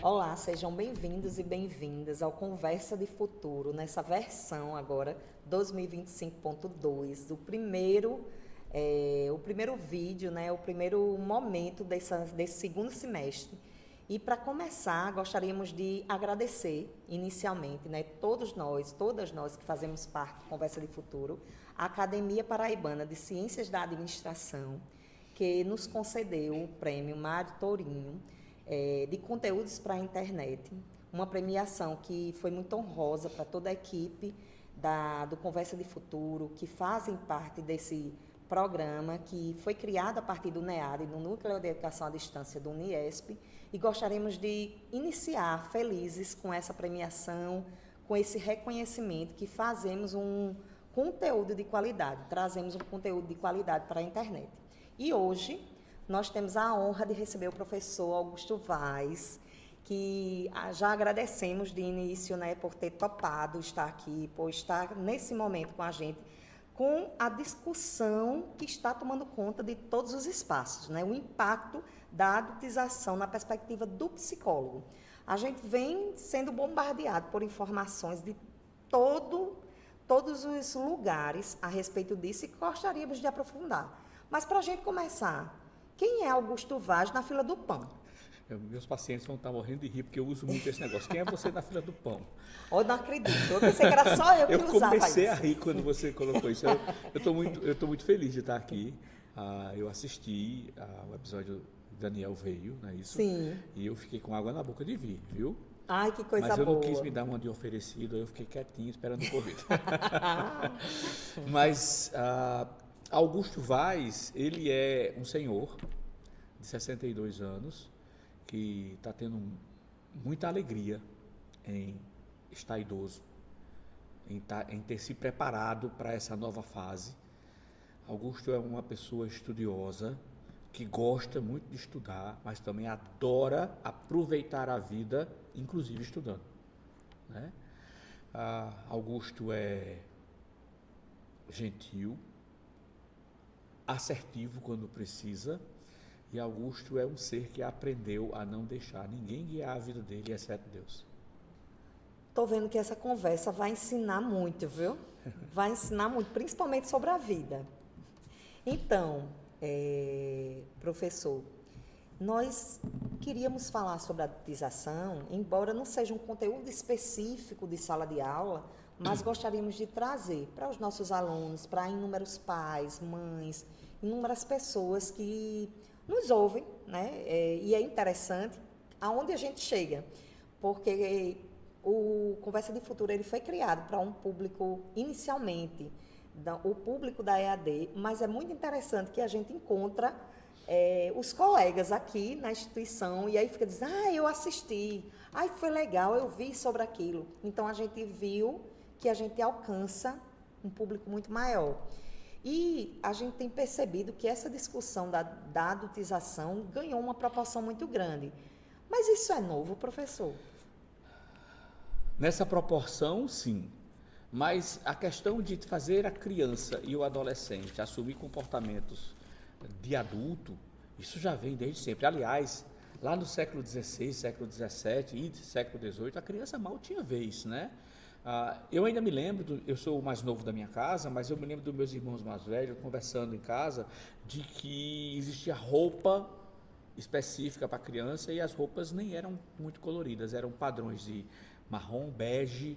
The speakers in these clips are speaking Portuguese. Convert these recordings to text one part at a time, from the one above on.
Olá, sejam bem-vindos e bem-vindas ao Conversa de Futuro, nessa versão agora 2025.2, o primeiro vídeo, né, o primeiro momento desse segundo semestre. E para começar, gostaríamos de agradecer inicialmente, né, todas nós que fazemos parte do Conversa de Futuro, a Academia Paraibana de Ciências da Administração, que nos concedeu o prêmio Mário Tourinho, de conteúdos para a internet, uma premiação que foi muito honrosa para toda a equipe do Conversa de Futuro, que fazem parte desse programa que foi criado a partir do NEAD, no Núcleo de Educação à Distância do Uniesp, e gostaríamos de iniciar felizes com essa premiação, com esse reconhecimento que fazemos um conteúdo de qualidade, trazemos um conteúdo de qualidade para a internet. E hoje nós temos a honra de receber o professor Augusto Vaz, que já agradecemos de início, né, por ter topado estar aqui, por estar nesse momento com a gente, com a discussão que está tomando conta de todos os espaços, né, o impacto da adultização na perspectiva do psicólogo. A gente vem sendo bombardeado por informações de todos os lugares a respeito disso e gostaríamos de aprofundar. Mas para a gente começar, quem é Augusto Vaz na fila do pão? Meus pacientes vão estar morrendo de rir, porque eu uso muito esse negócio. Quem é você na fila do pão? Eu não acredito. Eu pensei que era só eu que usava isso. Eu comecei a rir quando você colocou isso. Eu estou muito feliz de estar aqui. Eu assisti ao episódio que Daniel veio, não é isso? Sim. E eu fiquei com água na boca de vir, viu? Ai, que coisa boa. Mas eu não quis me dar uma de oferecido, eu fiquei quietinho esperando o convite. Mas Augusto Vaz, ele é um senhor de 62 anos, que está tendo muita alegria em estar idoso, em ter se preparado para essa nova fase. Augusto é uma pessoa estudiosa, que gosta muito de estudar, mas também adora aproveitar a vida, inclusive estudando, né? Augusto é gentil, assertivo quando precisa, e Augusto é um ser que aprendeu a não deixar ninguém guiar a vida dele, exceto Deus. Estou vendo que essa conversa vai ensinar muito, viu? Vai ensinar muito, principalmente sobre a vida. Então, professor, nós queríamos falar sobre a adultização, embora não seja um conteúdo específico de sala de aula, mas gostaríamos de trazer para os nossos alunos, para inúmeros pais, mães, inúmeras pessoas que nos ouvem, né? E é interessante aonde a gente chega, porque o Conversa de Futuro ele foi criado para um público inicialmente, o público da EAD, mas é muito interessante que a gente encontra os colegas aqui na instituição e aí fica dizendo, eu assisti, foi legal, eu vi sobre aquilo. Então a gente viu que a gente alcança um público muito maior. E a gente tem percebido que essa discussão da adultização ganhou uma proporção muito grande. Mas isso é novo, professor? Nessa proporção, sim. Mas a questão de fazer a criança e o adolescente assumir comportamentos de adulto, isso já vem desde sempre. Aliás, lá no século XVI, século XVII e século XVIII, a criança mal tinha vez, né? Eu ainda me lembro, eu sou o mais novo da minha casa, mas eu me lembro dos meus irmãos mais velhos, conversando em casa, de que existia roupa específica para criança e as roupas nem eram muito coloridas, eram padrões de marrom, bege.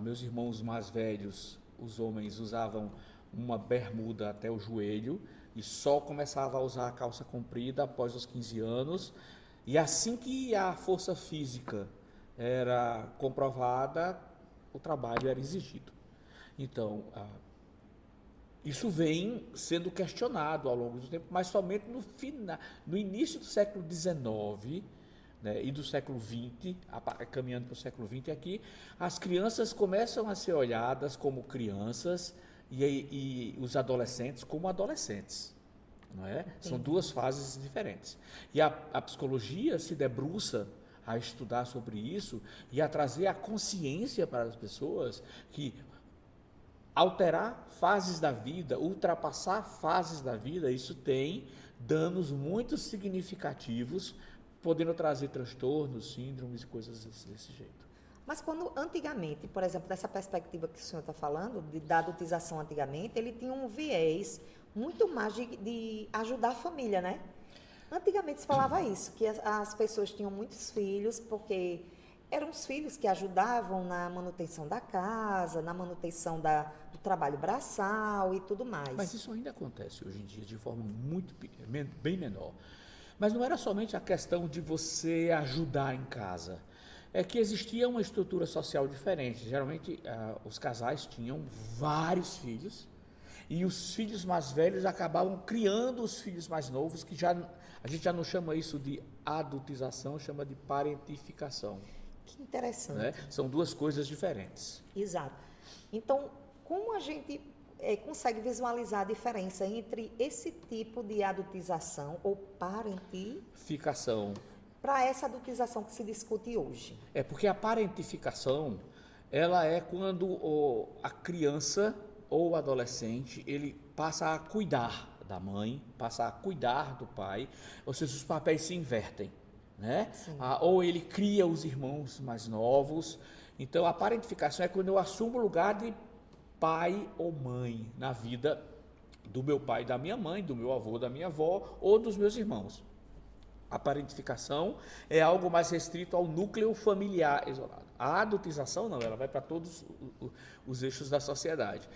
Meus irmãos mais velhos, os homens, usavam uma bermuda até o joelho e só começava a usar a calça comprida após os 15 anos. E assim que a força física era comprovada, o trabalho era exigido. Então, isso vem sendo questionado ao longo do tempo, mas somente no início do século XIX, né, e do século XX, caminhando para o século XX, aqui, as crianças começam a ser olhadas como crianças e os adolescentes como adolescentes. Não é? São duas fases diferentes. E a psicologia se debruça a estudar sobre isso e a trazer a consciência para as pessoas que alterar fases da vida, ultrapassar fases da vida, isso tem danos muito significativos podendo trazer transtornos, síndromes e coisas desse jeito. Mas quando antigamente, por exemplo, dessa perspectiva que o senhor está falando, da adultização antigamente, ele tinha um viés muito mais de ajudar a família, né? Antigamente se falava isso, que as pessoas tinham muitos filhos, porque eram os filhos que ajudavam na manutenção da casa, na manutenção do trabalho braçal e tudo mais. Mas isso ainda acontece hoje em dia de forma bem menor. Mas não era somente a questão de você ajudar em casa. É que existia uma estrutura social diferente. Geralmente, os casais tinham vários filhos e os filhos mais velhos acabavam criando os filhos mais novos, que a gente já não chama isso de adultização, chama de parentificação. Que interessante. Né? São duas coisas diferentes. Exato. Então, como a gente consegue visualizar a diferença entre esse tipo de adultização ou Parentificação para essa adultização que se discute hoje? É porque a parentificação, ela é quando a criança ou o adolescente, ele passa a cuidar da mãe, passa a cuidar do pai, ou seja, os papéis se invertem, né? Ou ele cria os irmãos mais novos. Então, a parentificação é quando eu assumo o lugar de pai ou mãe na vida do meu pai e da minha mãe, do meu avô, da minha avó ou dos meus irmãos. A parentificação é algo mais restrito ao núcleo familiar isolado. A adultização não, ela vai para todos os eixos da sociedade.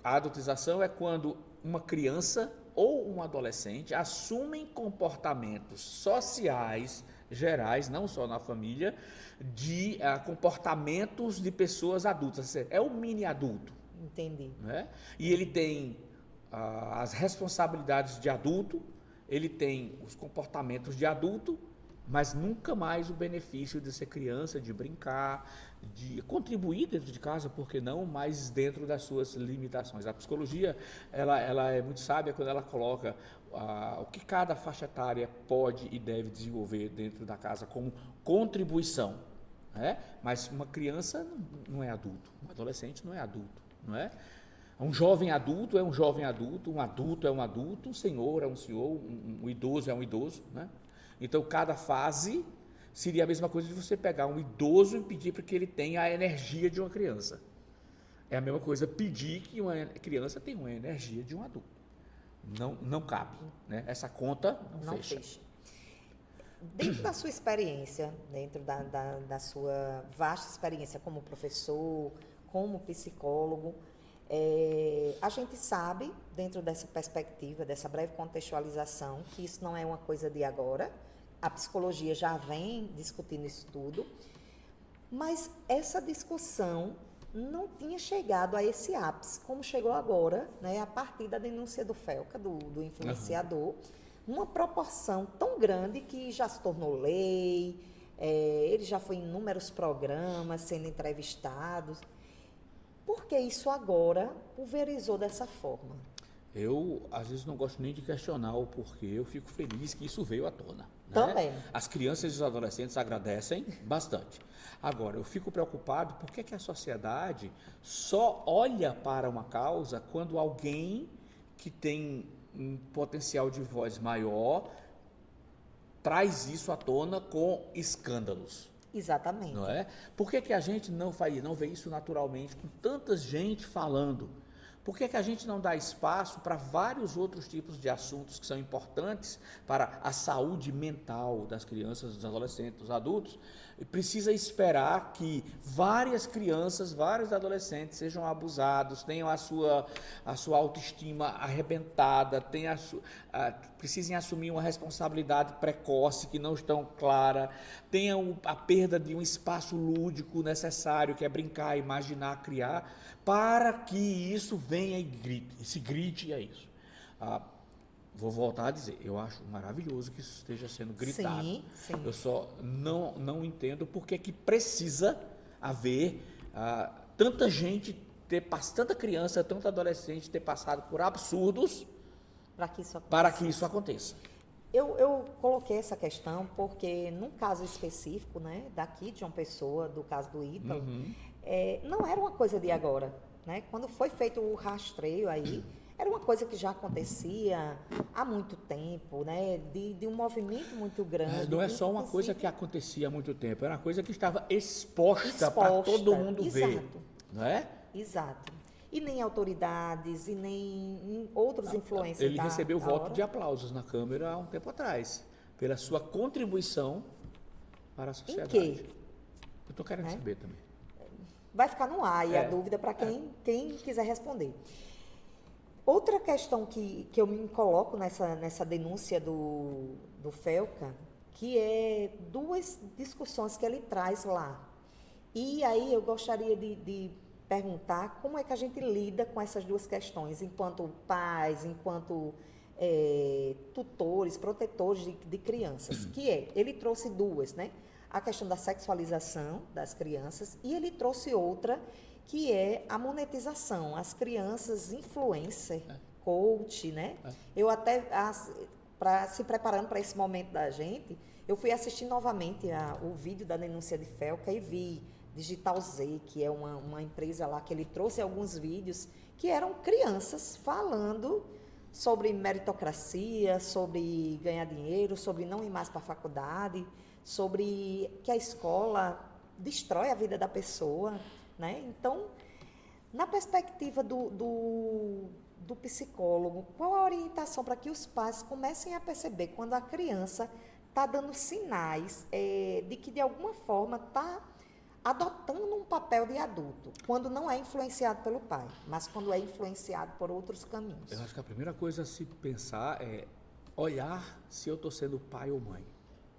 A adultização é quando uma criança ou um adolescente assumem comportamentos sociais gerais, não só na família, de comportamentos de pessoas adultas. É o mini adulto. Entendi. Né? E ele tem as responsabilidades de adulto, ele tem os comportamentos de adulto, mas nunca mais o benefício de ser criança, de brincar, de contribuir dentro de casa, por que não, mas dentro das suas limitações. A psicologia, ela é muito sábia quando ela coloca o que cada faixa etária pode e deve desenvolver dentro da casa como contribuição. Né? Mas uma criança não é adulto, um adolescente não é adulto, não é? Um jovem adulto é um jovem adulto, um adulto é um adulto, um senhor é um senhor, um idoso é um idoso, né? Então, cada fase seria a mesma coisa de você pegar um idoso e pedir para que ele tenha a energia de uma criança. É a mesma coisa pedir que uma criança tenha uma energia de um adulto. Não cabe, né? Essa conta não fecha. Dentro da sua experiência, dentro da sua vasta experiência como professor, como psicólogo, a gente sabe, dentro dessa perspectiva, dessa breve contextualização, que isso não é uma coisa de agora, a psicologia já vem discutindo isso tudo, mas essa discussão não tinha chegado a esse ápice, como chegou agora, né, a partir da denúncia do Felca, do influenciador, uma proporção tão grande que já se tornou lei, ele já foi em inúmeros programas, sendo entrevistados. Por que isso agora pulverizou dessa forma? Eu, às vezes, não gosto nem de questionar o porquê, eu fico feliz que isso veio à tona. Né? Também. As crianças e os adolescentes agradecem bastante. Agora, eu fico preocupado porque que a sociedade só olha para uma causa quando alguém que tem um potencial de voz maior traz isso à tona com escândalos. Exatamente. Não é? Por que a gente não vê isso naturalmente, com tanta gente falando? Por que a gente não dá espaço para vários outros tipos de assuntos que são importantes para a saúde mental das crianças, dos adolescentes, dos adultos? E precisa esperar que várias crianças, vários adolescentes sejam abusados, tenham a sua autoestima arrebentada, precisem assumir uma responsabilidade precoce que não estão clara, tenham a perda de um espaço lúdico necessário, que é brincar, imaginar, criar, para que isso venha e grite é isso. Vou voltar a dizer, eu acho maravilhoso que isso esteja sendo gritado. Sim. Eu só não entendo por que precisa haver tanta gente, tanta criança, tanto adolescente ter passado por absurdos para que isso aconteça. Eu coloquei essa questão porque, num caso específico, né, daqui de João Pessoa, do caso do Ítalo, não era uma coisa de agora. Né? Quando foi feito o rastreio aí, Era uma coisa que já acontecia há muito tempo, né? De um movimento muito grande. Não é só uma coisa que acontecia há muito tempo, era uma coisa que estava exposta para todo mundo ver. Não é? Exato. E nem autoridades, e nem outros influencers. Ele recebeu voto de aplausos na Câmara há um tempo atrás, pela sua contribuição para a sociedade. Em quê? Eu estou querendo saber também. Vai ficar no ar e a dúvida para quem quiser responder. Outra questão que eu me coloco nessa denúncia do Felca, que é duas discussões que ele traz lá. E aí eu gostaria de perguntar como é que a gente lida com essas duas questões, enquanto pais, enquanto tutores, protetores de crianças, que ele trouxe duas, né? A questão da sexualização das crianças e ele trouxe outra, que é a monetização, as crianças influencer, coach, né? Eu até, se preparando para esse momento da gente, eu fui assistir novamente o vídeo da denúncia de Felca e vi Digital Z, que é uma empresa lá que ele trouxe alguns vídeos que eram crianças falando sobre meritocracia, sobre ganhar dinheiro, sobre não ir mais para a faculdade, sobre que a escola destrói a vida da pessoa, né? Então, na perspectiva do psicólogo, qual a orientação para que os pais comecem a perceber quando a criança está dando sinais de que, de alguma forma, está adotando um papel de adulto, quando não é influenciado pelo pai, mas quando é influenciado por outros caminhos? Eu acho que a primeira coisa a se pensar é olhar se eu estou sendo pai ou mãe,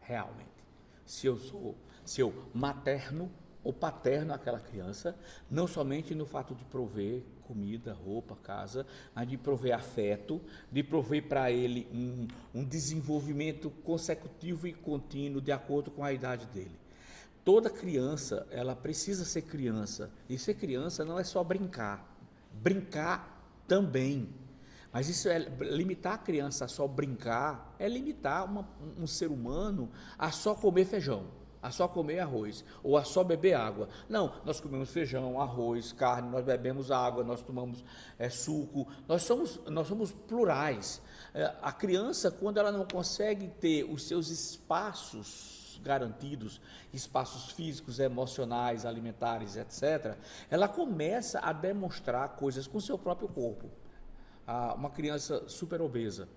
realmente. Se eu materno ou paterno àquela criança, não somente no fato de prover comida, roupa, casa, mas de prover afeto, de prover para ele um desenvolvimento consecutivo e contínuo de acordo com a idade dele. Toda criança, ela precisa ser criança, e ser criança não é só brincar também, mas isso é limitar a criança a só brincar, é limitar um ser humano a só comer feijão, a só comer arroz, ou a só beber água. Não, nós comemos feijão, arroz, carne, nós bebemos água, nós tomamos suco, nós somos plurais. A criança, quando ela não consegue ter os seus espaços garantidos, espaços físicos, emocionais, alimentares, etc., ela começa a demonstrar coisas com o seu próprio corpo. Uma criança super obesa,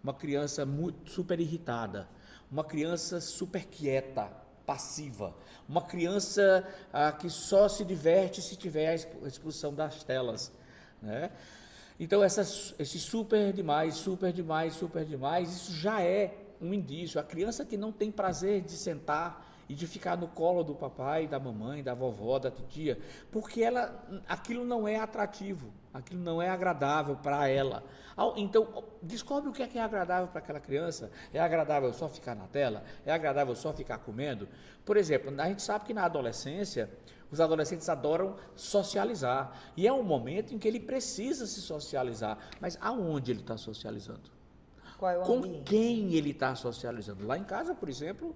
uma criança super irritada, uma criança super quieta, passiva, uma criança que só se diverte se tiver a expulsão das telas, né? Então, esse super demais, isso já é um indício. A criança que não tem prazer de sentar e de ficar no colo do papai, da mamãe, da vovó, da titia, porque aquilo não é atrativo, aquilo não é agradável para ela. Então, descobre o que é agradável para aquela criança. É agradável só ficar na tela? É agradável só ficar comendo? Por exemplo, a gente sabe que na adolescência, os adolescentes adoram socializar, e é um momento em que ele precisa se socializar, mas aonde ele está socializando? Qual é o ambiente? Com quem ele está socializando? Lá em casa, por exemplo,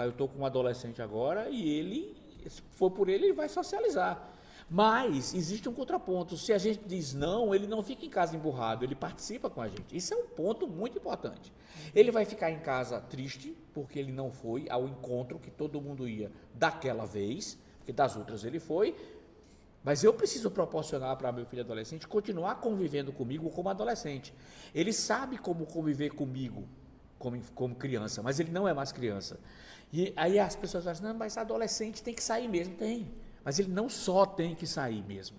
eu estou com um adolescente agora e ele, se for por ele vai socializar. Mas existe um contraponto. Se a gente diz não, ele não fica em casa emburrado, ele participa com a gente. Isso é um ponto muito importante. Ele vai ficar em casa triste, porque ele não foi ao encontro que todo mundo ia daquela vez, porque das outras ele foi. Mas eu preciso proporcionar para meu filho adolescente continuar convivendo comigo como adolescente. Ele sabe como conviver comigo como criança, mas ele não é mais criança. E aí as pessoas falam assim, não, mas adolescente tem que sair mesmo. Tem, mas ele não só tem que sair mesmo.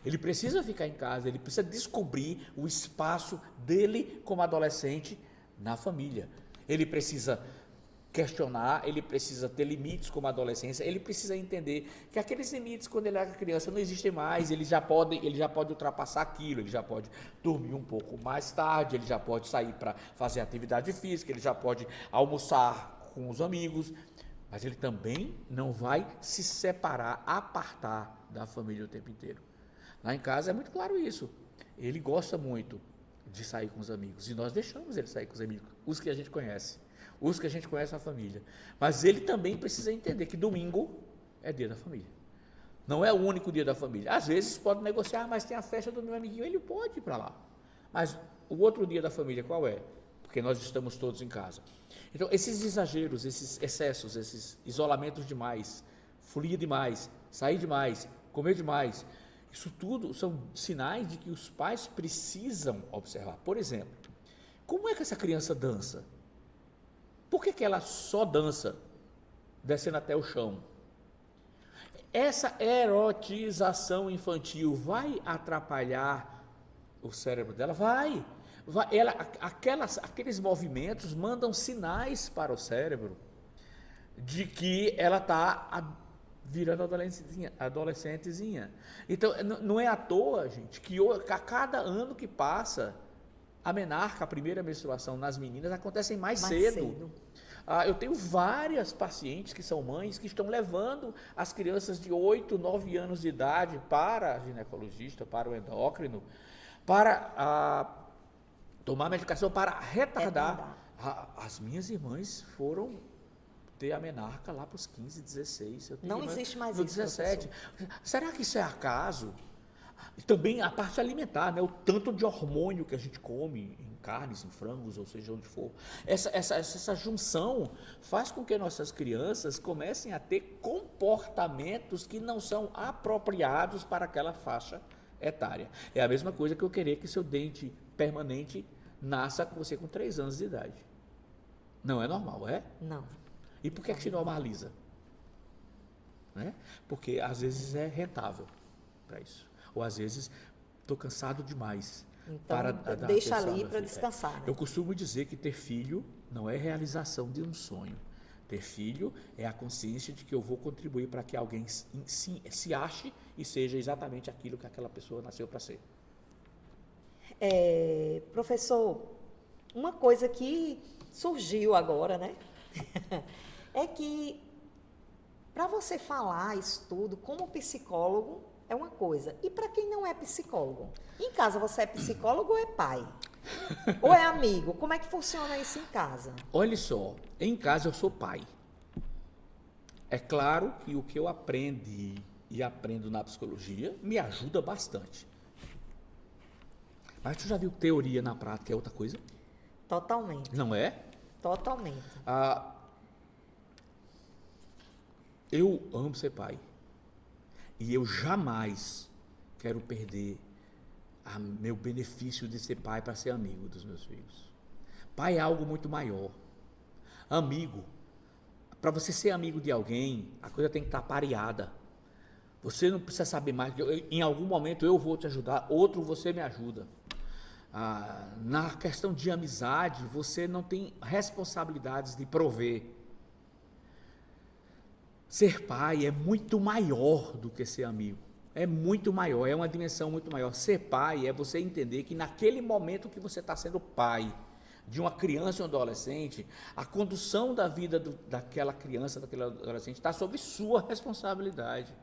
Ele precisa ficar em casa, ele precisa descobrir o espaço dele como adolescente na família. Ele precisa questionar, ele precisa ter limites como adolescência, ele precisa entender que aqueles limites quando ele era criança não existem mais, ele já pode ultrapassar aquilo, ele já pode dormir um pouco mais tarde, ele já pode sair para fazer atividade física, ele já pode almoçar com os amigos, mas ele também não vai se separar, apartar da família o tempo inteiro. Lá em casa é muito claro isso, ele gosta muito de sair com os amigos, e nós deixamos ele sair com os amigos, os que a gente conhece na família. Mas ele também precisa entender que domingo é dia da família. Não é o único dia da família. Às vezes pode negociar, mas tem a festa do meu amiguinho, ele pode ir para lá. Mas o outro dia da família qual é? Porque nós estamos todos em casa. Então, esses exageros, esses excessos, esses isolamentos demais, folia demais, sair demais, comer demais, isso tudo são sinais de que os pais precisam observar. Por exemplo, como é que essa criança dança? Por que ela só dança descendo até o chão? Essa erotização infantil vai atrapalhar o cérebro dela? Vai. Aqueles movimentos mandam sinais para o cérebro de que ela está virando adolescentezinha. Então, não é à toa, gente, que a cada ano que passa, a menarca, a primeira menstruação nas meninas, acontecem mais cedo. Eu tenho várias pacientes que são mães que estão levando as crianças de 8, 9 anos de idade para a ginecologista, para o endócrino, para tomar medicação para retardar. As minhas irmãs foram ter a menarca lá para os 15, 16. Não existe mais no isso, 17. Professor. Será que isso é acaso? E também a parte alimentar, né? O tanto de hormônio que a gente come em carnes, em frangos, ou seja, onde for. Essa junção faz com que nossas crianças comecem a ter comportamentos que não são apropriados para aquela faixa etária. É a mesma coisa que eu querer que seu dente permanente nasça com você com 3 anos de idade. Não é normal, é? Não. E por que se normaliza? Né? Porque às vezes é rentável para isso. Ou às vezes estou cansado demais. Então, para deixa ali para descansar. Né? Eu costumo dizer que ter filho não é realização de um sonho. Ter filho é a consciência de que eu vou contribuir para que alguém se ache e seja exatamente aquilo que aquela pessoa nasceu para ser. Professor, uma coisa que surgiu agora, né? É que para você falar isso tudo como psicólogo é uma coisa. E para quem não é psicólogo? Em casa você é psicólogo ou é pai? Ou é amigo? Como é que funciona isso em casa? Olha só, em casa eu sou pai. É claro que o que eu aprendi e aprendo na psicologia me ajuda bastante. Mas tu já viu teoria na prática é outra coisa? Totalmente. Não é? Totalmente. Eu amo ser pai. E eu jamais quero perder meu benefício de ser pai para ser amigo dos meus filhos. Pai é algo muito maior. Amigo, para você ser amigo de alguém, a coisa tem que estar pareada. Você não precisa saber mais. Em algum momento eu vou te ajudar, outro você me ajuda. Na questão de amizade, você não tem responsabilidades de prover. Ser pai é muito maior do que ser amigo. É muito maior, é uma dimensão muito maior. Ser pai é você entender que naquele momento que você está sendo pai de uma criança ou um adolescente, a condução da vida daquela criança, daquele adolescente, está sob sua responsabilidade.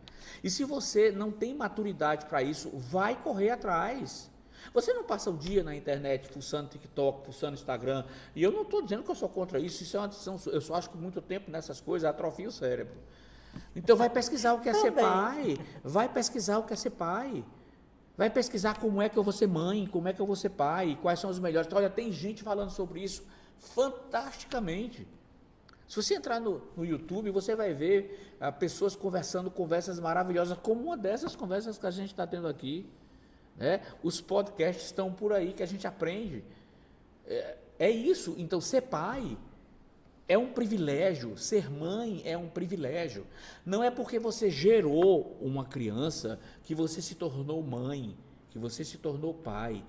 E se você não tem maturidade para isso, vai correr atrás. Você não passa o dia na internet, fuçando TikTok, fuçando Instagram, e eu não estou dizendo que eu sou contra isso, isso é uma decisão, eu só acho que muito tempo nessas coisas atrofia o cérebro. Então vai pesquisar o que é ser pai, vai pesquisar o que é ser pai, vai pesquisar como é que eu vou ser mãe, como é que eu vou ser pai, quais são os melhores. Então, olha, tem gente falando sobre isso fantasticamente. Se você entrar no YouTube, você vai ver pessoas conversando conversas maravilhosas, como uma dessas conversas que a gente está tendo aqui. Né? Os podcasts estão por aí que a gente aprende. É isso. Então, ser pai é um privilégio, ser mãe é um privilégio. Não é porque você gerou uma criança que você se tornou mãe, que você se tornou pai.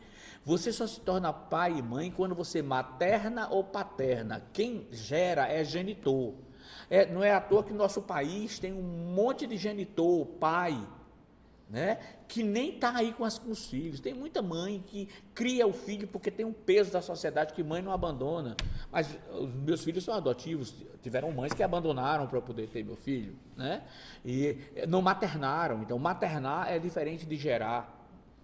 Você só se torna pai e mãe quando você materna ou paterna. Quem gera é genitor. Não é à toa que nosso país tem um monte de genitor, pai, né? Que nem está aí com os filhos. Tem muita mãe que cria o filho porque tem um peso da sociedade que mãe não abandona. Mas os meus filhos são adotivos, tiveram mães que abandonaram para eu poder ter meu filho, né? E não maternaram. Então, maternar é diferente de gerar.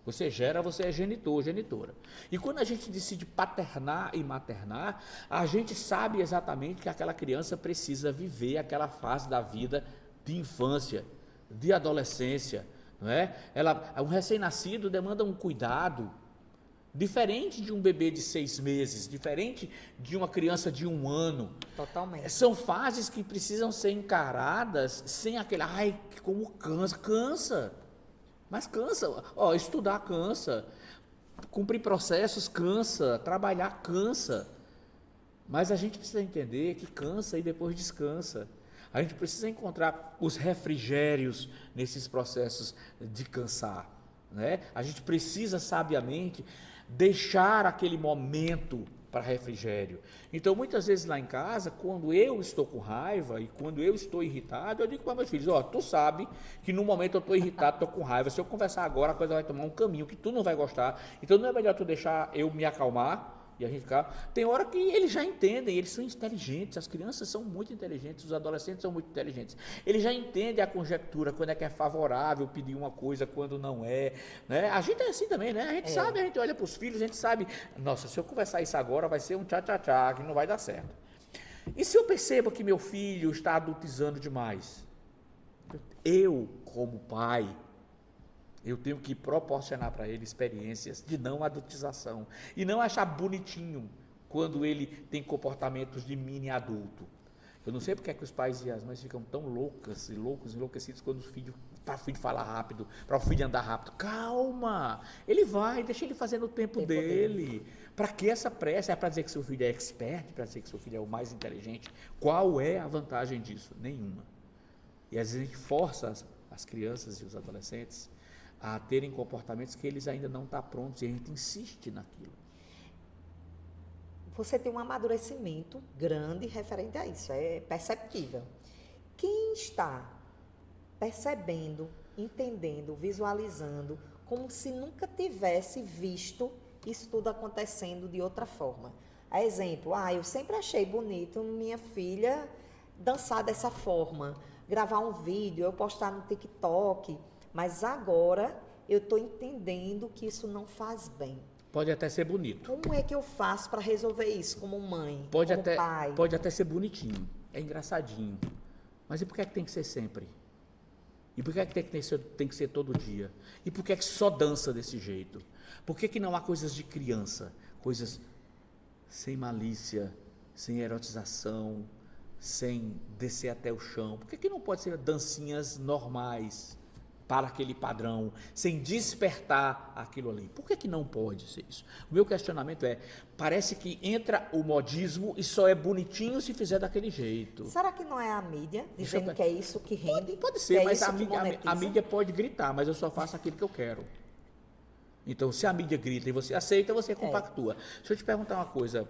Você gera, você é genitor, genitora. E quando a gente decide paternar e maternar, a gente sabe exatamente que aquela criança precisa viver aquela fase da vida de infância, de adolescência, não é? Um recém-nascido demanda um cuidado Diferente de um bebê de 6 meses, diferente de uma criança de 1 ano. Totalmente. São fases que precisam ser encaradas sem aquele, ai, como cansa, cansa. Mas cansa, ó, estudar cansa, cumprir processos cansa, trabalhar cansa. Mas a gente precisa entender que cansa e depois descansa. A gente precisa encontrar os refrigérios nesses processos de cansar, né? A gente precisa sabiamente deixar aquele momento para refrigério. Então, muitas vezes lá em casa, quando eu estou com raiva e quando eu estou irritado, eu digo para meus filhos, ó, tu sabe que no momento eu estou irritado, estou com raiva, se eu conversar agora, a coisa vai tomar um caminho que tu não vai gostar, então não é melhor tu deixar eu me acalmar e a gente ficar... Tem hora que eles já entendem, eles são inteligentes, as crianças são muito inteligentes, os adolescentes são muito inteligentes, eles já entendem a conjectura, quando é que é favorável pedir uma coisa, quando não é, né? A gente é assim também, né? A gente sabe, a gente olha para os filhos, a gente sabe, nossa, se eu conversar isso agora vai ser um tchá-tchá-tchá, que não vai dar certo. E se eu percebo que meu filho está adultizando demais? Eu, como pai, eu tenho que proporcionar para ele experiências de não adultização e não achar bonitinho quando ele tem comportamentos de mini adulto. Eu não sei porque é que os pais e as mães ficam tão loucas e loucos, enlouquecidos quando para o filho falar rápido, para o filho andar rápido. Calma, ele vai, deixa ele fazer no tempo dele. Para que essa pressa? É para dizer que seu filho é expert, para dizer que seu filho é o mais inteligente? Qual é a vantagem disso? Nenhuma. E às vezes a gente força as crianças e os adolescentes a terem comportamentos que eles ainda não estão prontos e a gente insiste naquilo. Você tem um amadurecimento grande referente a isso, é perceptível. Quem está percebendo, entendendo, visualizando, como se nunca tivesse visto isso tudo acontecendo de outra forma. A exemplo, eu sempre achei bonito minha filha dançar dessa forma, gravar um vídeo, eu postar no TikTok, mas agora eu estou entendendo que isso não faz bem. Pode até ser bonito. Como é que eu faço para resolver isso como mãe, como pai? Pode até ser bonitinho, é engraçadinho. Mas e por que é que tem que ser sempre? E por que é que tem que ser todo dia? E por que é que só dança desse jeito? Por que não há coisas de criança? Coisas sem malícia, sem erotização, sem descer até o chão? Por que não pode ser dancinhas normais? Para aquele padrão, sem despertar aquilo ali. Por que não pode ser isso? O meu questionamento é, parece que entra o modismo e só é bonitinho se fizer daquele jeito. Será que não é a mídia dizendo que é isso que rende? Pode ser, mas a mídia pode gritar, mas eu só faço aquilo que eu quero. Então, se a mídia grita e você aceita, você compactua. Deixa eu te perguntar uma coisa.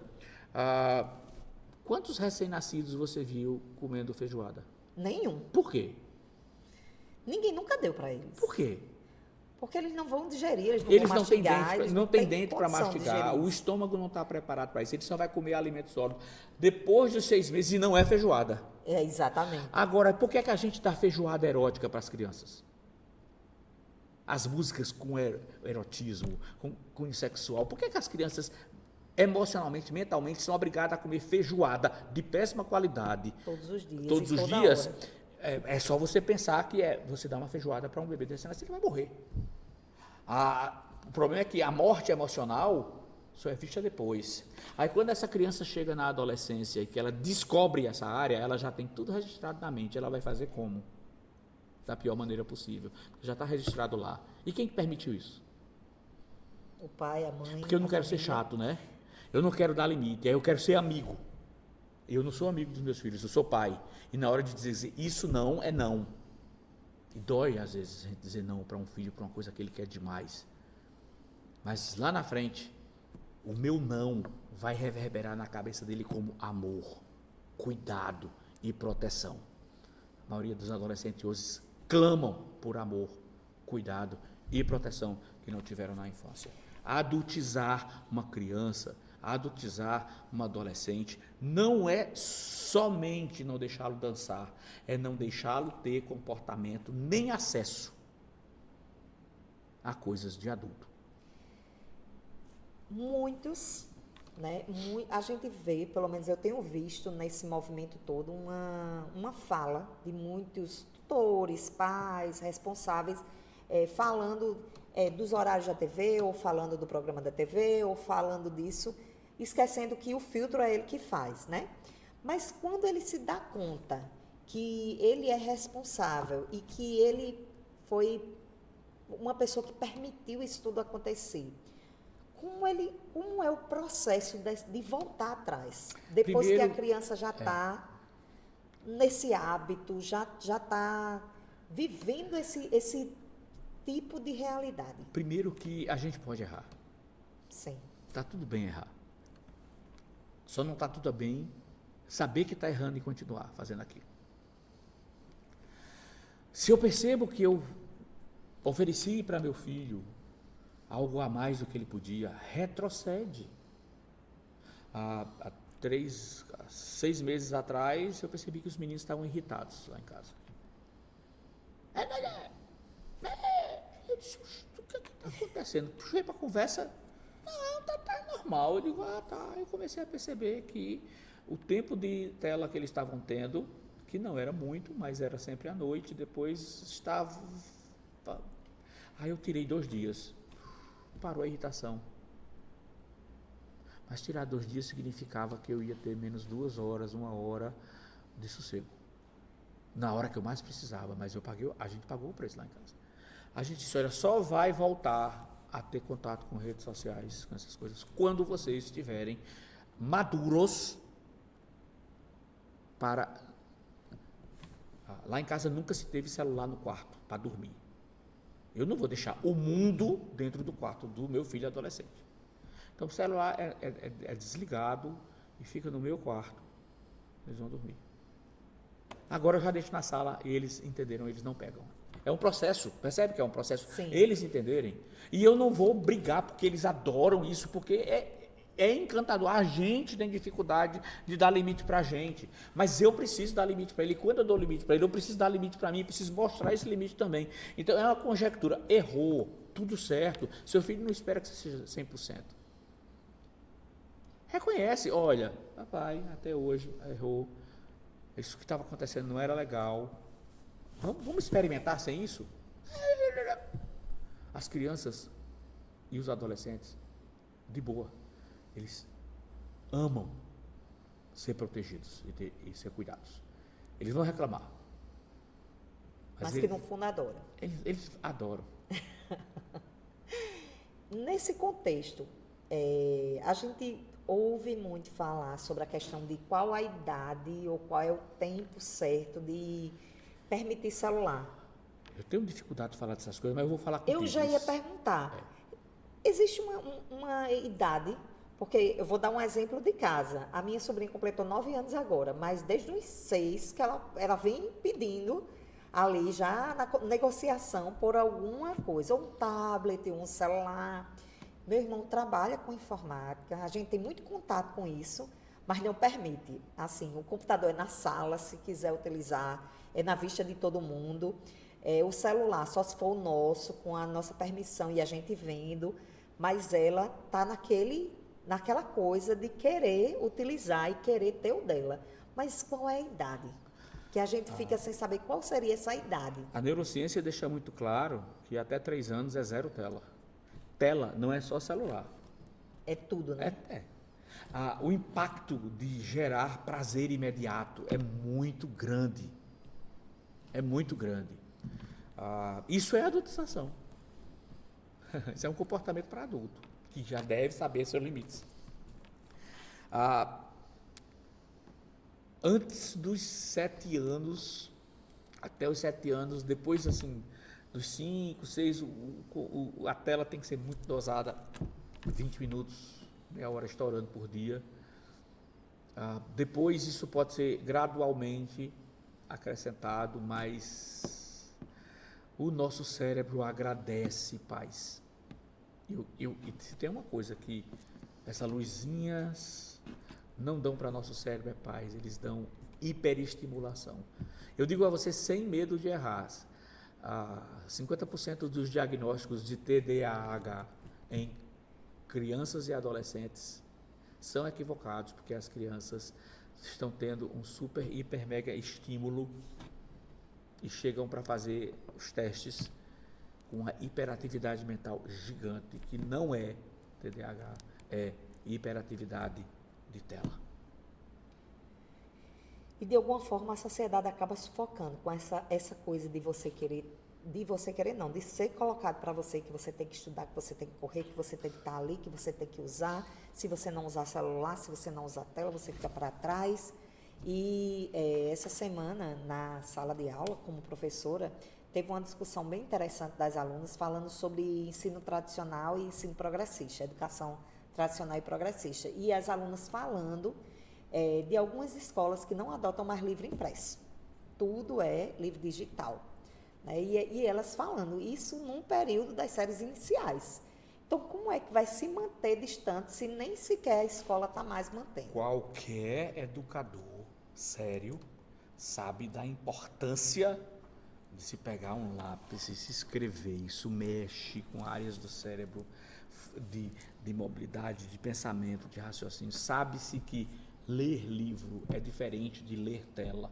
Quantos recém-nascidos você viu comendo feijoada? Nenhum. Por quê? Ninguém nunca deu para eles. Por quê? Porque eles não vão digerir, eles não vão mastigar. Eles não têm dente para mastigar, o estômago não está preparado para isso, ele só vai comer alimentos sólidos depois dos 6 meses e não é feijoada. É, exatamente. Agora, por que a gente dá feijoada erótica para as crianças? As músicas com erotismo, com cunho sexual, por que as crianças emocionalmente, mentalmente, são obrigadas a comer feijoada de péssima qualidade? Todos os dias. Todos os dias. É só você pensar que você dá uma feijoada para um bebê desse, ele vai morrer. O problema é que a morte emocional só é vista depois. Aí quando essa criança chega na adolescência e que ela descobre essa área, ela já tem tudo registrado na mente. Ela vai fazer como? Da pior maneira possível. Já está registrado lá. E quem permitiu isso? O pai, a mãe. Porque eu não quero ser chato, né? Eu não quero dar limite, eu quero ser amigo. Eu não sou amigo dos meus filhos, eu sou pai. E na hora de dizer isso não, é não. E dói, às vezes, a gente dizer não para um filho, para uma coisa que ele quer demais. Mas lá na frente, o meu não vai reverberar na cabeça dele como amor, cuidado e proteção. A maioria dos adolescentes hoje clamam por amor, cuidado e proteção que não tiveram na infância. Adultizar uma criança, adultizar uma adolescente, não é somente não deixá-lo dançar, é não deixá-lo ter comportamento nem acesso a coisas de adulto. Muitos, né? A gente vê, pelo menos eu tenho visto nesse movimento todo, uma fala de muitos tutores, pais, responsáveis, falando dos horários da TV, ou falando do programa da TV, ou falando disso, esquecendo que o filtro é ele que faz, né? Mas quando ele se dá conta que ele é responsável e que ele foi uma pessoa que permitiu isso tudo acontecer, como é o processo de voltar atrás? Depois que a criança já está nesse hábito, já está vivendo esse tipo de realidade. Primeiro que a gente pode errar. Sim. Está tudo bem errar. Só não está tudo bem saber que está errando e continuar fazendo aquilo. Se eu percebo que eu ofereci para meu filho algo a mais do que ele podia, retrocede. Há 6 meses atrás, eu percebi que os meninos estavam irritados lá em casa. Eu disse, o que está acontecendo? Puxei para a conversa, não, tá normal. Eu digo, tá. Eu comecei a perceber que o tempo de tela que eles estavam tendo, que não era muito, mas era sempre à noite, depois estava... Aí eu tirei 2 dias. Parou a irritação. Mas tirar 2 dias significava que eu ia ter menos 2 horas, 1 hora de sossego. Na hora que eu mais precisava, mas a gente pagou o preço lá em casa. A gente disse, olha, só vai voltar a ter contato com redes sociais, com essas coisas, quando vocês estiverem maduros para... Lá em casa nunca se teve celular no quarto para dormir. Eu não vou deixar o mundo dentro do quarto do meu filho adolescente. Então o celular é desligado e fica no meu quarto. Eles vão dormir. Agora eu já deixo na sala e eles entenderam, eles não pegam. É um processo, percebe que é um processo? Sim. Eles entenderem. E eu não vou brigar porque eles adoram isso, porque é encantador. A gente tem dificuldade de dar limite para a gente, mas eu preciso dar limite para ele. Quando eu dou limite para ele, eu preciso dar limite para mim, preciso mostrar esse limite também. Então é uma conjectura. Errou, tudo certo. Seu filho não espera que você seja 100%. Reconhece, olha, papai, até hoje errou. Isso que estava acontecendo não era legal. Vamos experimentar sem isso? As crianças e os adolescentes, de boa, eles amam ser protegidos e ser cuidados. Eles vão reclamar. Mas que no fundo adoram. Eles adoram. Nesse contexto, a gente ouve muito falar sobre a questão de qual a idade ou qual é o tempo certo de permitir celular. Eu tenho dificuldade de falar dessas coisas, mas eu vou falar contigo. Eu já ia perguntar. Existe uma idade, porque eu vou dar um exemplo de casa. A minha sobrinha completou 9 anos agora, mas desde os 6 que ela vem pedindo ali já na negociação por alguma coisa, um tablet, um celular. Meu irmão trabalha com informática, a gente tem muito contato com isso, mas não permite. Assim, o computador é na sala, se quiser utilizar, é na vista de todo mundo. O celular, só se for o nosso, com a nossa permissão e a gente vendo, mas ela está naquela coisa de querer utilizar e querer ter o dela. Mas qual é a idade? Que a gente fica sem saber qual seria essa idade. A neurociência deixa muito claro que até 3 anos é 0 tela. Tela não é só celular. É tudo, né? O impacto de gerar prazer imediato é muito grande. É muito grande. Isso é adultização. Isso é um comportamento para adulto, que já deve saber seus limites. Antes dos 7 anos, até os 7 anos, depois assim, dos 5, 6, a tela tem que ser muito dosada, 20 minutos, meia hora estourando por dia. Depois isso pode ser gradualmente acrescentado, mas o nosso cérebro agradece, paz. E se tem uma coisa que essas luzinhas não dão para nosso cérebro, é paz, eles dão hiperestimulação. Eu digo a você sem medo de errar, 50% dos diagnósticos de TDAH em crianças e adolescentes são equivocados, porque as crianças estão tendo um super, hiper, mega estímulo e chegam para fazer os testes com uma hiperatividade mental gigante, que não é TDAH, é hiperatividade de tela. E de alguma forma a sociedade acaba sufocando com essa coisa de você querer não, de ser colocado para você que você tem que estudar, que você tem que correr, que você tem que estar ali, que você tem que usar. Se você não usar celular, se você não usar tela, você fica para trás. E essa semana, na sala de aula, como professora, teve uma discussão bem interessante das alunas falando sobre ensino tradicional e ensino progressista, educação tradicional e progressista. E as alunas falando de algumas escolas que não adotam mais livro impresso. Tudo é livro digital. Né? E elas falando isso num período das séries iniciais. Então, como é que vai se manter distante se nem sequer a escola está mais mantendo? Qualquer educador sério sabe da importância de se pegar um lápis e se escrever. Isso mexe com áreas do cérebro de mobilidade, de pensamento, de raciocínio. Sabe-se que ler livro é diferente de ler tela.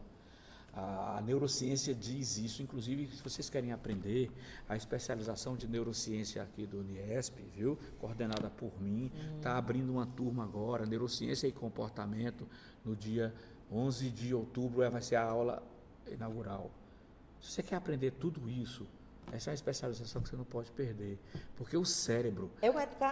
A neurociência diz isso, inclusive, se vocês querem aprender, a especialização de neurociência aqui do Uniesp, viu? Coordenada por mim, está abrindo uma turma agora, neurociência e comportamento, no dia 11 de outubro vai ser a aula inaugural. Se você quer aprender tudo isso, essa é uma especialização que você não pode perder, porque o cérebro...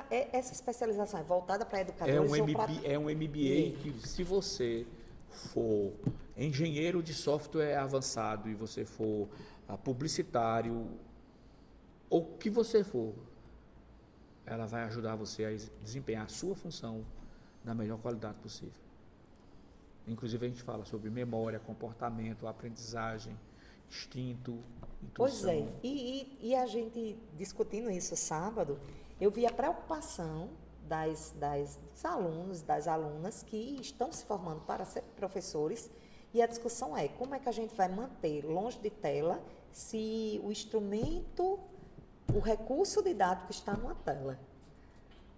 Essa especialização é voltada para educadores É um MBA que, se você for engenheiro de software avançado e você for publicitário, ou o que você for, ela vai ajudar você a desempenhar a sua função na melhor qualidade possível. Inclusive a gente fala sobre memória, comportamento, aprendizagem, instinto, intuição. Pois é, e a gente discutindo isso sábado, eu vi a preocupação dos alunos, das alunas que estão se formando para ser professores, e a discussão é como é que a gente vai manter longe de tela se o instrumento, o recurso didático está numa tela,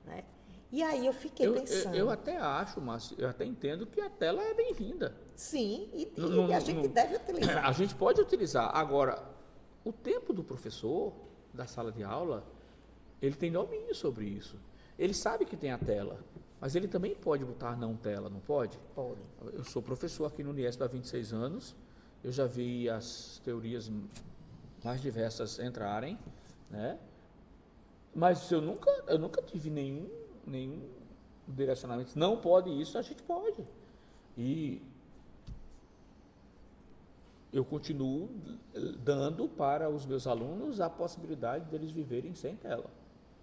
né? E aí eu fiquei pensando... Eu até acho, Márcio, eu até entendo que a tela é bem-vinda. Sim, e a gente deve utilizar. A gente pode utilizar. Agora, o tempo do professor, da sala de aula, ele tem domínio sobre isso. Ele sabe que tem a tela, mas ele também pode botar não tela, não pode? Pode. Eu sou professor aqui no Uniesp há 26 anos, eu já vi as teorias mais diversas entrarem, né? Mas eu nunca tive nenhum direcionamento. Não pode isso, a gente pode. E eu continuo dando para os meus alunos a possibilidade deles viverem sem tela.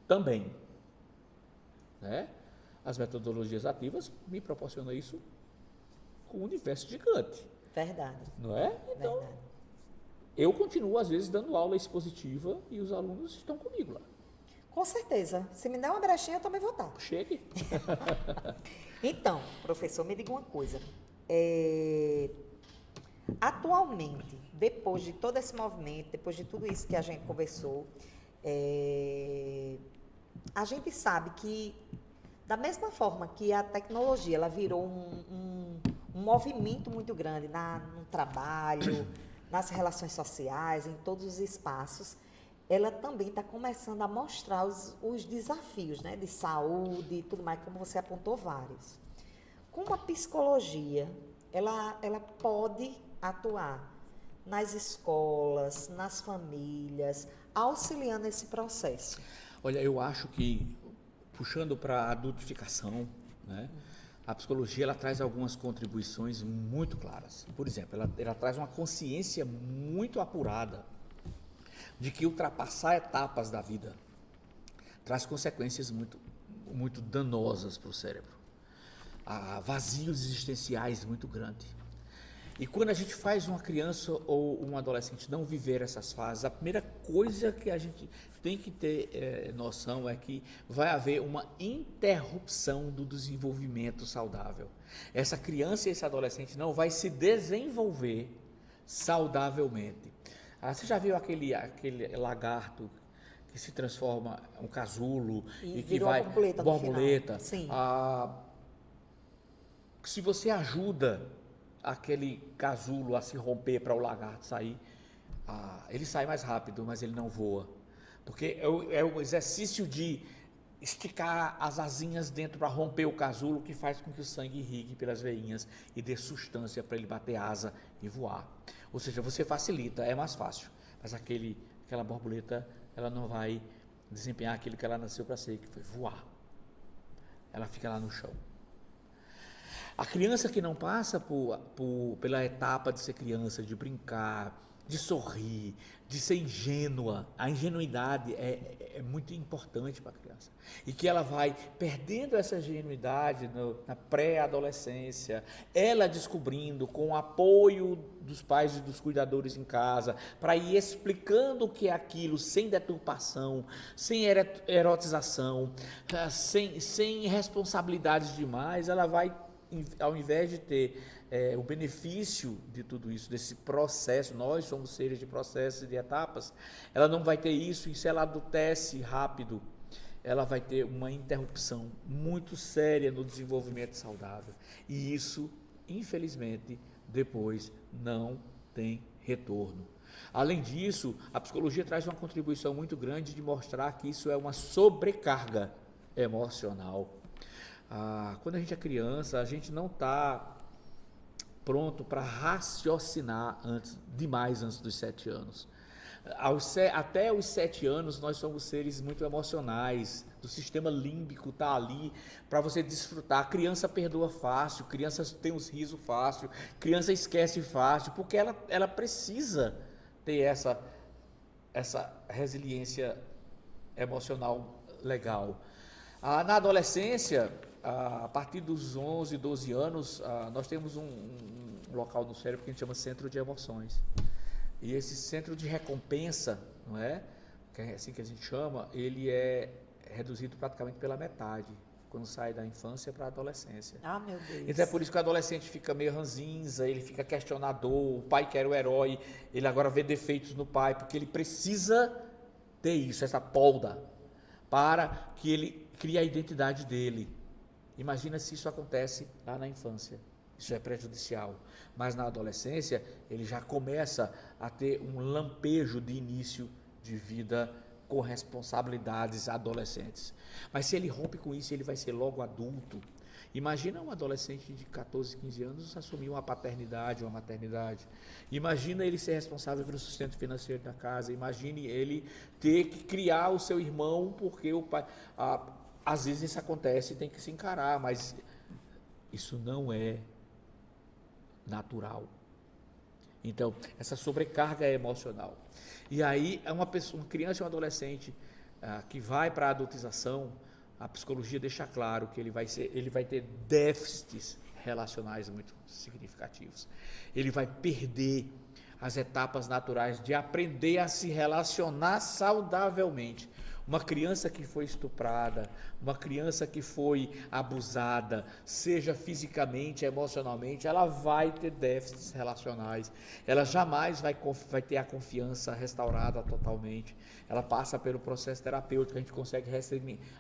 Também. Né? As metodologias ativas me proporcionam isso com um universo gigante. Verdade. Não é? Então, verdade. Eu continuo, às vezes, dando aula expositiva e os alunos estão comigo lá. Com certeza. Se me der uma brechinha, eu também vou estar. Chegue. Então, professor, me diga uma coisa. Atualmente, depois de todo esse movimento, depois de tudo isso que a gente conversou, a gente sabe que, da mesma forma que a tecnologia ela virou um movimento muito grande no trabalho, nas relações sociais, em todos os espaços, ela também está começando a mostrar os desafios, né, de saúde e tudo mais, como você apontou vários. Como a psicologia, ela pode atuar nas escolas, nas famílias, auxiliando esse processo? Olha, eu acho que, puxando para a adultificação, né, a psicologia ela traz algumas contribuições muito claras. Por exemplo, ela traz uma consciência muito apurada de que ultrapassar etapas da vida traz consequências muito, muito danosas para o cérebro. Vazios existenciais muito grandes. E quando a gente faz uma criança ou um adolescente não viver essas fases, a primeira coisa que a gente tem que ter noção é que vai haver uma interrupção do desenvolvimento saudável. Essa criança e esse adolescente não vai se desenvolver saudavelmente. Você já viu aquele lagarto que se transforma um casulo e que vai borboleta? Sim. Se você ajuda aquele casulo a se romper para o lagarto sair, ele sai mais rápido, mas ele não voa. Porque é o exercício de esticar as asinhas dentro para romper o casulo que faz com que o sangue irrigue pelas veinhas e dê sustância para ele bater asa e voar. Ou seja, você facilita, é mais fácil, mas aquela borboleta, ela não vai desempenhar aquilo que ela nasceu para ser, que foi voar. Ela fica lá no chão. A criança que não passa pela etapa de ser criança, de brincar, de sorrir, de ser ingênua, a ingenuidade é muito importante para a criança. E que ela vai perdendo essa ingenuidade na pré-adolescência, ela descobrindo com o apoio dos pais e dos cuidadores em casa, para ir explicando o que é aquilo, sem deturpação, sem erotização, sem responsabilidades demais, ela vai, ao invés de ter o benefício de tudo isso, desse processo, nós somos seres de processos e de etapas, ela não vai ter isso, e se ela adultece rápido, ela vai ter uma interrupção muito séria no desenvolvimento saudável. E isso, infelizmente, depois não tem retorno. Além disso, a psicologia traz uma contribuição muito grande de mostrar que isso é uma sobrecarga emocional. Quando a gente é criança, a gente não está pronto para raciocinar demais antes dos 7 anos. Até os 7 anos, nós somos seres muito emocionais, o sistema límbico está ali para você desfrutar. A criança perdoa fácil, criança tem os risos fácil, criança esquece fácil, porque ela precisa ter essa resiliência emocional legal. Na adolescência, a partir dos 11, 12 anos, nós temos um local no cérebro que a gente chama centro de emoções. E esse centro de recompensa, não é? Que é assim que a gente chama, ele é reduzido praticamente pela metade, quando sai da infância para a adolescência. Meu Deus. Então é por isso que o adolescente fica meio ranzinza, ele fica questionador, o pai quer o herói, ele agora vê defeitos no pai, porque ele precisa ter isso, essa polda, para que ele crie a identidade dele. Imagina se isso acontece lá na infância. Isso é prejudicial. Mas na adolescência, ele já começa a ter um lampejo de início de vida com responsabilidades adolescentes. Mas se ele rompe com isso, ele vai ser logo adulto. Imagina um adolescente de 14, 15 anos assumir uma paternidade, uma maternidade. Imagina ele ser responsável pelo sustento financeiro da casa. Imagine ele ter que criar o seu irmão, porque o pai... às vezes isso acontece e tem que se encarar, mas isso não é natural. Então, essa sobrecarga é emocional. E aí, uma criança ou um adolescente que vai para a adultização, a psicologia deixa claro que ele vai ter déficits relacionais muito significativos. Ele vai perder as etapas naturais de aprender a se relacionar saudavelmente. Uma criança que foi estuprada, uma criança que foi abusada, seja fisicamente, emocionalmente, ela vai ter déficits relacionais, ela jamais vai ter a confiança restaurada totalmente, ela passa pelo processo terapêutico, a gente consegue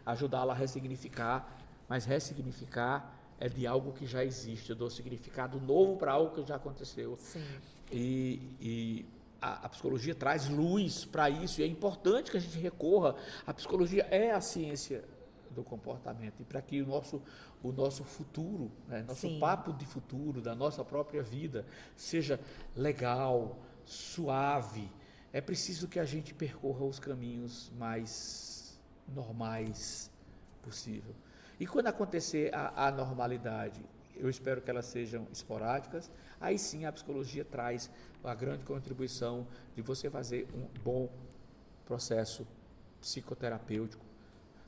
ajudá-la a ressignificar, mas ressignificar é de algo que já existe, eu dou significado novo para algo que já aconteceu. Sim. E a psicologia traz luz para isso, e é importante que a gente recorra. A psicologia é a ciência do comportamento, e para que o nosso futuro, né, nosso Sim. papo de futuro, da nossa própria vida, seja legal, suave, é preciso que a gente percorra os caminhos mais normais possível. E quando acontecer a normalidade, eu espero que elas sejam esporádicas, aí sim a psicologia traz a grande contribuição de você fazer um bom processo psicoterapêutico.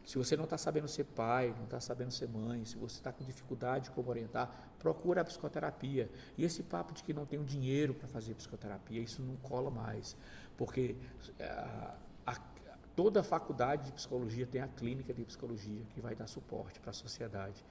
Se você não está sabendo ser pai, não está sabendo ser mãe, se você está com dificuldade de como orientar, procura a psicoterapia. E esse papo de que não tenho dinheiro para fazer psicoterapia, isso não cola mais, porque toda a faculdade de psicologia tem a clínica de psicologia que vai dar suporte para a sociedade.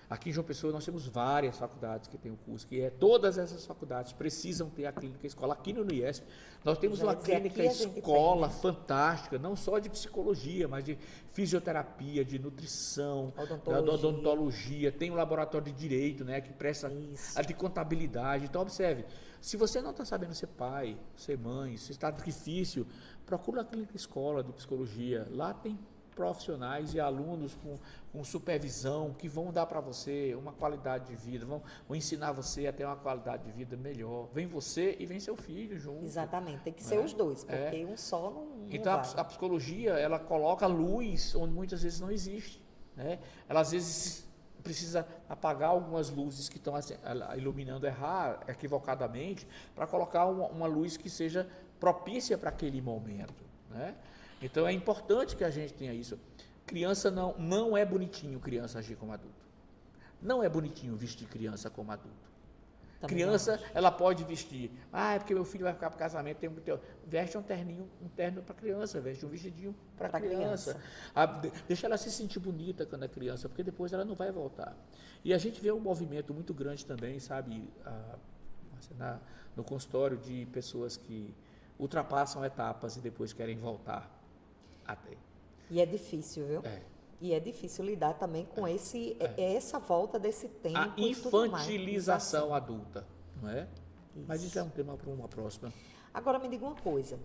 Aqui em João Pessoa nós temos várias faculdades que têm o curso, todas essas faculdades precisam ter a clínica escola. Aqui no UniESP nós temos uma clínica escola fantástica, não só de psicologia, mas de fisioterapia, de nutrição, odontologia, tem um laboratório de direito, né, que presta a de contabilidade. Então observe, se você não está sabendo ser pai, ser mãe, se está difícil, procura a clínica escola de psicologia, lá tem profissionais e alunos com supervisão que vão dar para você uma qualidade de vida, vão ensinar você a ter uma qualidade de vida melhor. Vem você e vem seu filho junto. Exatamente, tem que ser os dois, porque um só não então vai. A psicologia, ela coloca luz onde muitas vezes não existe, né? Ela às vezes precisa apagar algumas luzes que estão iluminando equivocadamente para colocar uma luz que seja propícia para aquele momento, né? Então é importante que a gente tenha isso. Criança não é bonitinho criança agir como adulto. Não é bonitinho vestir criança como adulto. Também criança, ela pode vestir. É porque meu filho vai ficar para o casamento, tem que ter. Veste um terno para criança, veste um vestidinho para criança. Deixa ela se sentir bonita quando é criança, porque depois ela não vai voltar. E a gente vê um movimento muito grande também, sabe, no consultório de pessoas que ultrapassam etapas e depois querem voltar. E é difícil, viu? E é difícil lidar também com essa volta desse tempo. A infantilização adulta, não é? Isso. Mas isso é um tema para uma próxima. Agora me diga uma coisa.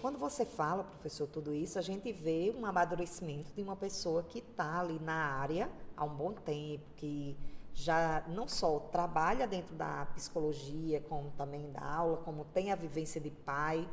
Quando você fala, professor, tudo isso, a gente vê um amadurecimento de uma pessoa que está ali na área há um bom tempo, que já não só trabalha dentro da psicologia, como também da aula, como tem a vivência de pai.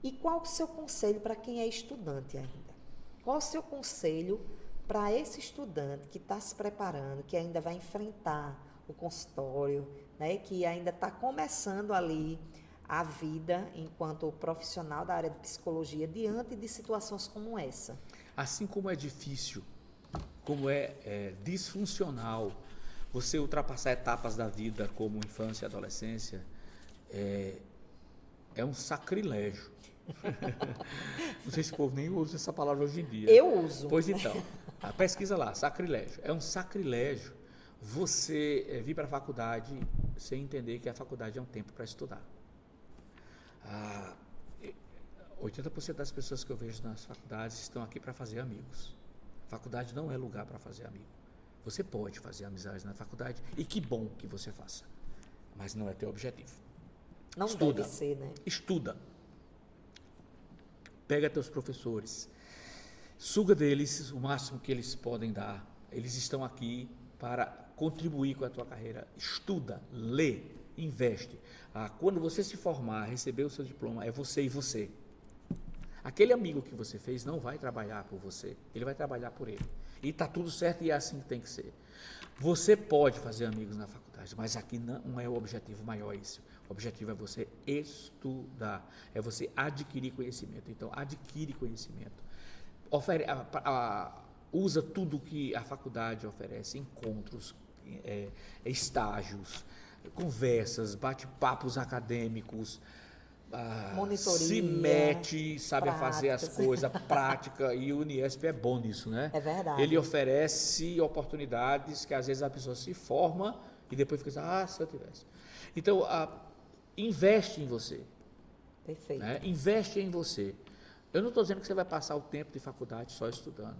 E qual o seu conselho para quem é estudante ainda? Qual o seu conselho para esse estudante que está se preparando, que ainda vai enfrentar o consultório, né, que ainda está começando ali a vida enquanto profissional da área de psicologia diante de situações como essa? Assim como é difícil, como é disfuncional você ultrapassar etapas da vida como infância e adolescência, é um sacrilégio. Não sei se o povo nem usa essa palavra hoje em dia. Eu uso. Pois então, pesquisa lá, sacrilégio. É um sacrilégio você vir para a faculdade sem entender que a faculdade é um tempo para estudar. 80% das pessoas que eu vejo nas faculdades estão aqui para fazer amigos. A faculdade não é lugar para fazer amigo. Você pode fazer amizades na faculdade e que bom que você faça, mas não é teu objetivo. Não deve ser, né? Estuda. Pega teus professores, suga deles o máximo que eles podem dar. Eles estão aqui para contribuir com a tua carreira. Estuda, lê, investe. Quando você se formar, receber o seu diploma, é você e você. Aquele amigo que você fez não vai trabalhar por você, ele vai trabalhar por ele. E está tudo certo e é assim que tem que ser. Você pode fazer amigos na faculdade, mas aqui não é o objetivo maior isso. O objetivo é você estudar, é você adquirir conhecimento. Então, adquire conhecimento. Usa tudo que a faculdade oferece, encontros, estágios, conversas, bate-papos acadêmicos, monitoria, se mete, sabe a fazer as coisas, prática, e o UniESP é bom nisso, né? É verdade. Ele oferece oportunidades que às vezes a pessoa se forma e depois fica assim, se eu tivesse. Então, investe em você. Perfeito. Né? Investe em você. Eu não estou dizendo que você vai passar o tempo de faculdade só estudando,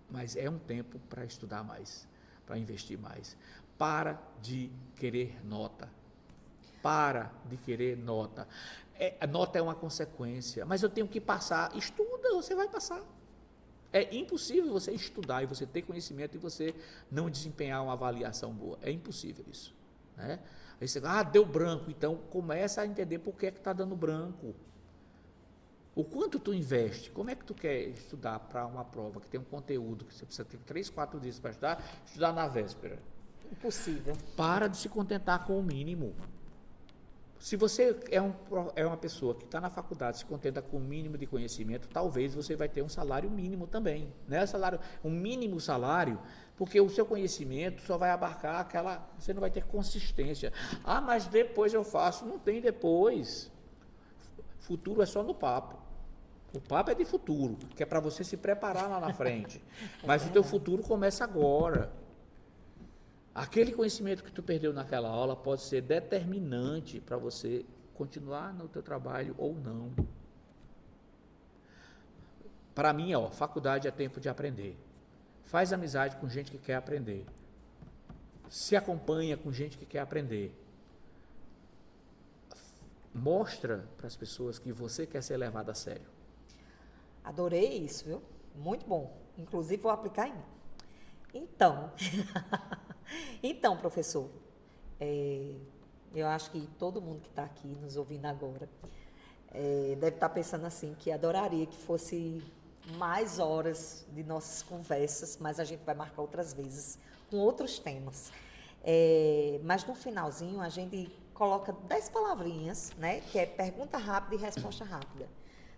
mas é um tempo para estudar mais, para investir mais. Para de querer nota. Para de querer nota. A nota é uma consequência, mas eu tenho que passar. Estuda, você vai passar. É impossível você estudar e você ter conhecimento e você não desempenhar uma avaliação boa. É impossível isso. Né? Aí você deu branco, então começa a entender por que está dando branco. O quanto tu investe? Como é que tu quer estudar para uma prova que tem um conteúdo que você precisa ter 3, 4 dias para estudar na véspera? Impossível. Para de se contentar com o mínimo. Se você é uma pessoa que está na faculdade, se contenta com o mínimo de conhecimento, talvez você vai ter um salário mínimo também. Né? Um mínimo salário, porque o seu conhecimento só vai abarcar você não vai ter consistência. Mas depois eu faço. Não tem depois. Futuro é só no papo. O papo é de futuro, que é para você se preparar lá na frente. Mas o teu futuro começa agora. Aquele conhecimento que tu perdeu naquela aula pode ser determinante para você continuar no teu trabalho ou não. Para mim, faculdade é tempo de aprender. Faz amizade com gente que quer aprender. Se acompanha com gente que quer aprender. Mostra para as pessoas que você quer ser levado a sério. Adorei isso, viu? Muito bom. Inclusive, vou aplicar em mim. Então, então, professor, eu acho que todo mundo que está aqui nos ouvindo agora deve estar pensando assim, que adoraria que fosse mais horas de nossas conversas, mas a gente vai marcar outras vezes com outros temas. Mas no finalzinho a gente coloca 10 palavrinhas, né, que é pergunta rápida e resposta rápida,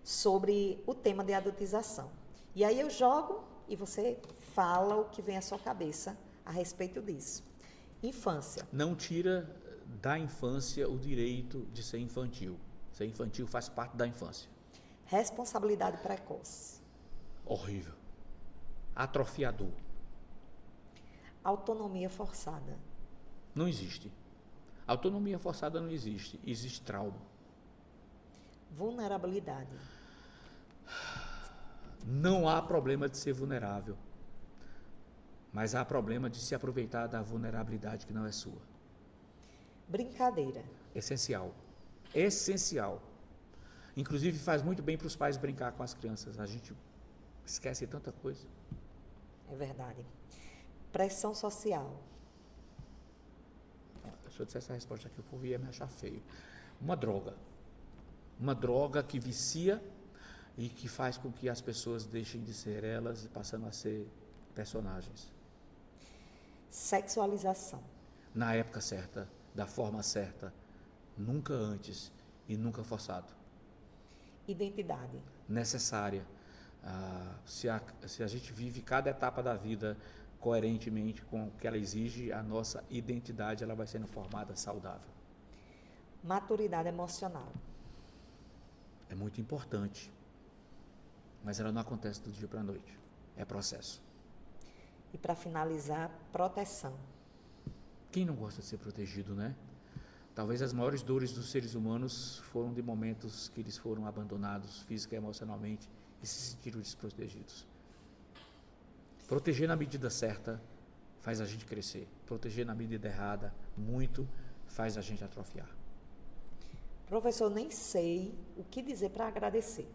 sobre o tema de adultização. E aí eu jogo e você fala o que vem à sua cabeça a respeito disso. Infância. Não tira da infância o direito de ser infantil. Ser infantil faz parte da infância. Responsabilidade precoce. Horrível. Atrofiador. Autonomia forçada. Não existe. Autonomia forçada não existe. Existe trauma. Vulnerabilidade. Não há problema de ser vulnerável. Mas há problema de se aproveitar da vulnerabilidade que não é sua. Brincadeira. Essencial. Essencial. Inclusive faz muito bem para os pais brincar com as crianças. A gente esquece tanta coisa. É verdade. Pressão social. Se eu dissesse essa resposta aqui, o povo ia me achar feio. Uma droga. Uma droga que vicia e que faz com que as pessoas deixem de ser elas e passando a ser personagens. Sexualização. Na época certa, da forma certa, nunca antes e nunca forçado. Identidade. Necessária. Se a gente vive cada etapa da vida coerentemente com o que ela exige, a nossa identidade ela vai sendo formada saudável. Maturidade emocional. É muito importante, mas ela não acontece do dia para a noite. É processo. E para finalizar, proteção. Quem não gosta de ser protegido, né? Talvez as maiores dores dos seres humanos foram de momentos que eles foram abandonados física e emocionalmente e se sentiram desprotegidos. Proteger na medida certa faz a gente crescer. Proteger na medida errada, muito, faz a gente atrofiar. Professor, nem sei o que dizer para agradecer.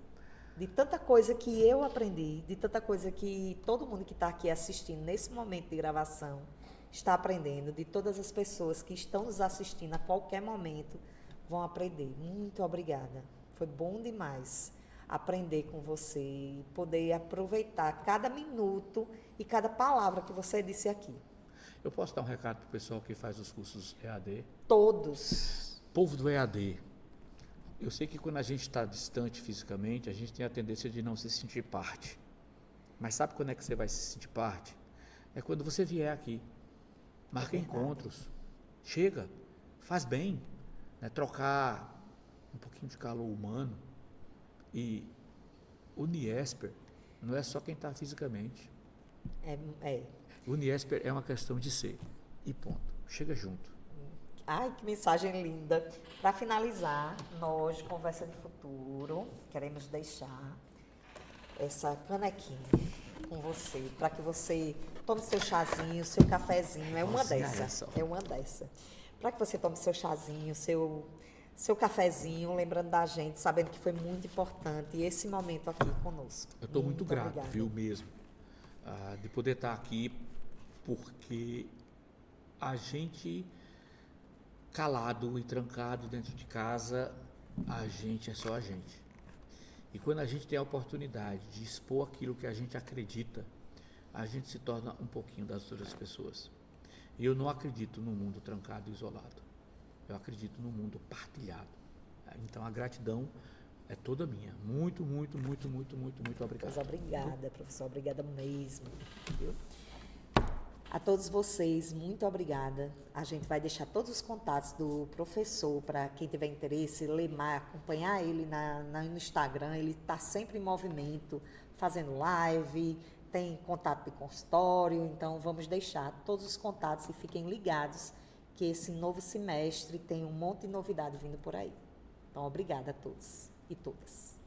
De tanta coisa que eu aprendi, de tanta coisa que todo mundo que está aqui assistindo nesse momento de gravação está aprendendo, de todas as pessoas que estão nos assistindo a qualquer momento vão aprender. Muito obrigada. Foi bom demais aprender com você e poder aproveitar cada minuto e cada palavra que você disse aqui. Eu posso dar um recado para o pessoal que faz os cursos EAD? Todos. Povo do EAD. Eu sei que quando a gente está distante fisicamente, a gente tem a tendência de não se sentir parte. Mas sabe quando é que você vai se sentir parte? É quando você vier aqui. Marca encontros. Chega. Faz bem. Né? Trocar um pouquinho de calor humano. E o Niesper não é só quem está fisicamente. O Niesper é uma questão de ser. E ponto. Chega junto. Ai, que mensagem linda. Para finalizar, nós, Conversa de Futuro, queremos deixar essa canequinha com você, para que você tome seu chazinho, seu cafezinho. É uma dessa. É uma dessa. Para que você tome seu chazinho, seu cafezinho, lembrando da gente, sabendo que foi muito importante esse momento aqui conosco. Eu estou muito grato, obrigada. Viu, mesmo, de poder estar aqui, porque a gente, calado e trancado dentro de casa, a gente é só a gente. E quando a gente tem a oportunidade de expor aquilo que a gente acredita, a gente se torna um pouquinho das outras pessoas. E eu não acredito num mundo trancado e isolado. Eu acredito num mundo partilhado. Então a gratidão é toda minha. Muito, muito, muito, muito, muito, muito obrigado. Pois obrigada, professor. Obrigada mesmo. Viu? A todos vocês, muito obrigada. A gente vai deixar todos os contatos do professor para quem tiver interesse, ler mais, acompanhar ele no Instagram. Ele está sempre em movimento, fazendo live, tem contato de consultório. Então, vamos deixar todos os contatos e fiquem ligados que esse novo semestre tem um monte de novidade vindo por aí. Então, obrigada a todos e todas.